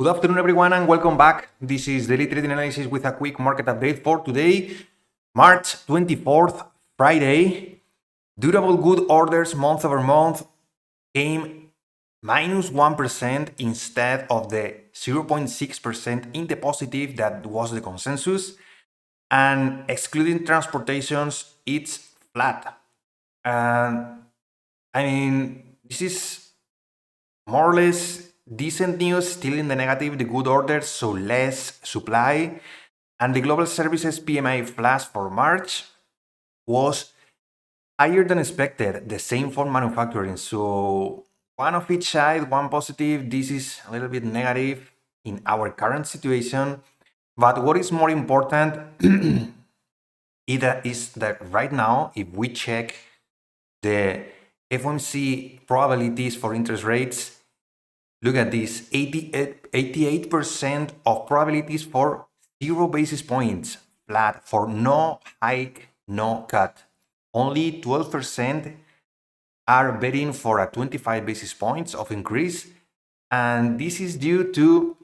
Good afternoon, everyone, and welcome back. This is Daily Trading Analysis with a quick market update for today, March 24th, Friday. Durable good orders month over month came minus 1% instead of the 0.6% in the positive that was the consensus. And excluding transportations, it's flat. And I mean, this is more or less decent news, still in the negative, the good orders, so less supply. And the global services PMI flash for March was higher than expected, the same for manufacturing. So one of each side, one positive, this is a little bit negative in our current situation. But what is more important is that right now, if we check the FOMC probabilities for interest rates, look at this, 88% of probabilities for 0 basis points flat, for no hike, no cut. Only 12% are betting for a 25 basis points of increase. And this is due to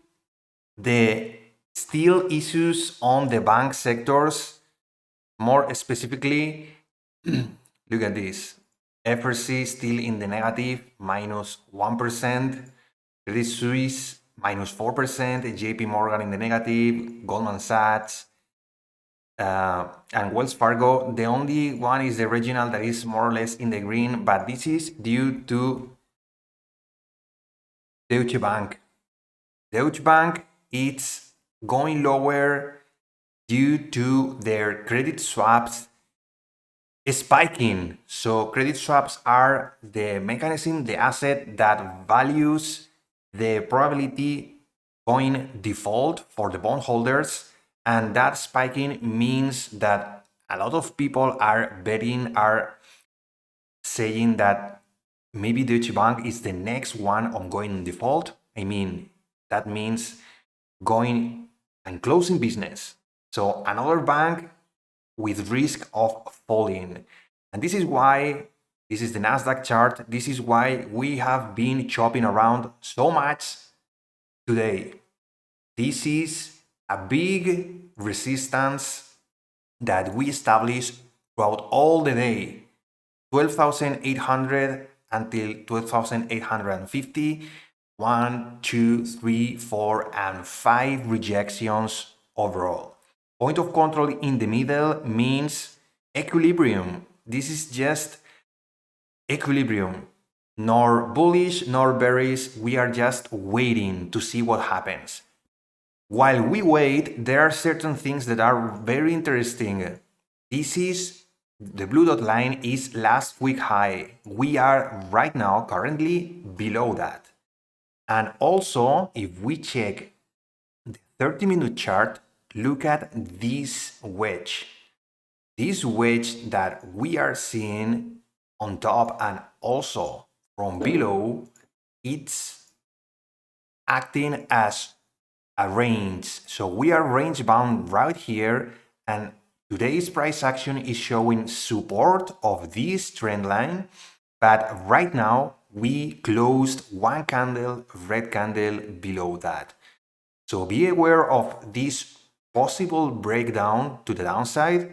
the still issues on the bank sectors. More specifically, look at this. FRC still in the negative, minus 1%. Credit Suisse, minus 4%. JP Morgan in the negative. Goldman Sachs. And Wells Fargo. The only one is the regional that is more or less in the green, but this is due to Deutsche Bank. Deutsche Bank is going lower due to their credit swaps spiking. So credit swaps are the mechanism, the asset that values the probability going default for the bondholders. And that spiking means that a lot of people are betting, are saying that maybe Deutsche Bank is the next one on going in default. I mean, that means going and closing business. So another bank with risk of falling. And this is why, this is the Nasdaq chart, this is why we have been chopping around so much today. This is a big resistance that we established throughout all the day, 12,800 until 12,850, 1, 2, 3, 4, and 5 rejections overall. Point of control in the middle means equilibrium. This is just equilibrium. Nor bullish nor bearish. We are just waiting to see what happens. While we wait, there are certain things that are very interesting. This is, the blue dot line is last week high. We are right now currently below that. And also, if we check the 30-minute chart, look at this wedge. This wedge that we are seeing on top and also from below, it's acting as a range. So we are range bound right here, and today's price action is showing support of this trend line. But right now, we closed one candle, red candle below that. So be aware of this possible breakdown to the downside,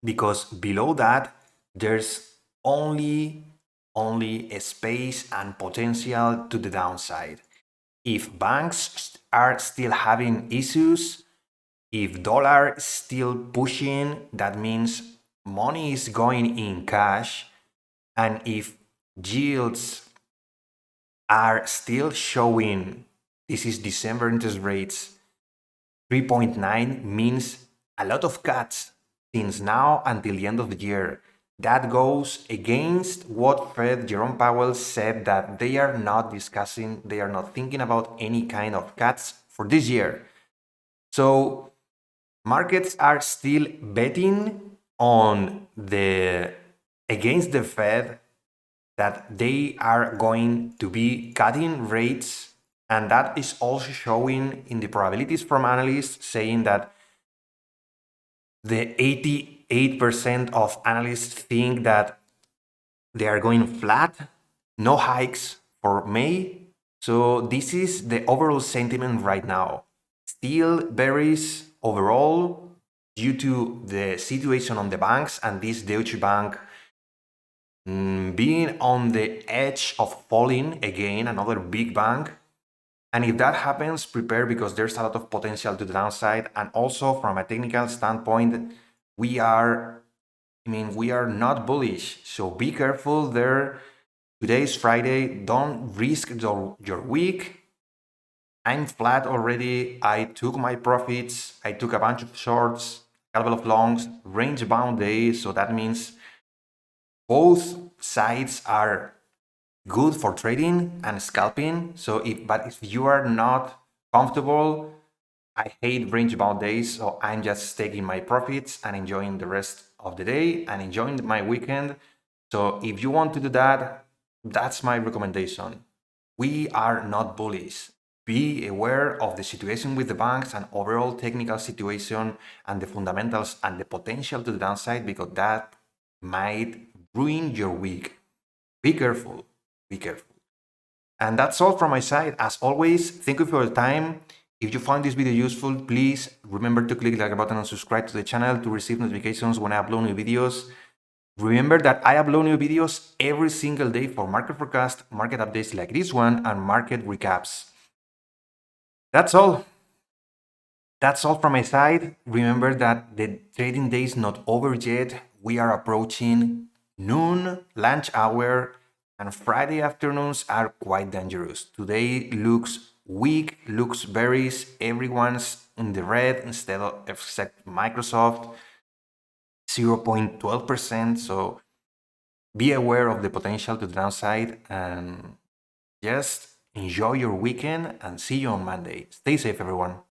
because below that there's only a space and potential to the downside. If banks are still having issues, if dollar is still pushing, that means money is going in cash. And if yields are still showing, this is December interest rates, 3.9, means a lot of cuts since now until the end of the year. That goes against what Fed Jerome Powell said, that they are not discussing, they are not thinking about any kind of cuts for this year. So markets are still betting on against the Fed, that they are going to be cutting rates. And that is also showing in the probabilities from analysts, saying that the 88% of analysts think that they are going flat, no hikes for May. So this is the overall sentiment right now. Still bearish overall due to the situation on the banks and this Deutsche Bank being on the edge of falling again, another big bank. And if that happens, prepare because there's a lot of potential to the downside. And also from a technical standpoint, we are not bullish. So be careful there. Today is Friday. Don't risk your week. I'm flat already. I took my profits. I took a bunch of shorts, a couple of longs, range bound days. So that means both sides are good for trading and scalping. So if you are not comfortable, I hate range bound days. So I'm just taking my profits and enjoying the rest of the day and enjoying my weekend. So if you want to do that, that's my recommendation. We are not bullish. Be aware of the situation with the banks and overall technical situation and the fundamentals and the potential to the downside because that might ruin your week. Be careful. Be careful. And that's all from my side. As always, thank you for your time. If you found this video useful, please remember to click the like button and subscribe to the channel to receive notifications when I upload new videos. Remember that I upload new videos every single day for market forecast, market updates like this one, and market recaps. That's all. That's all from my side. Remember that the trading day is not over yet. We are approaching noon, lunch hour, and Friday afternoons are quite dangerous. Today looks weak, looks bearish. Everyone's in the red instead of except Microsoft, 0.12%. So be aware of the potential to the downside and just enjoy your weekend and see you on Monday. Stay safe, everyone.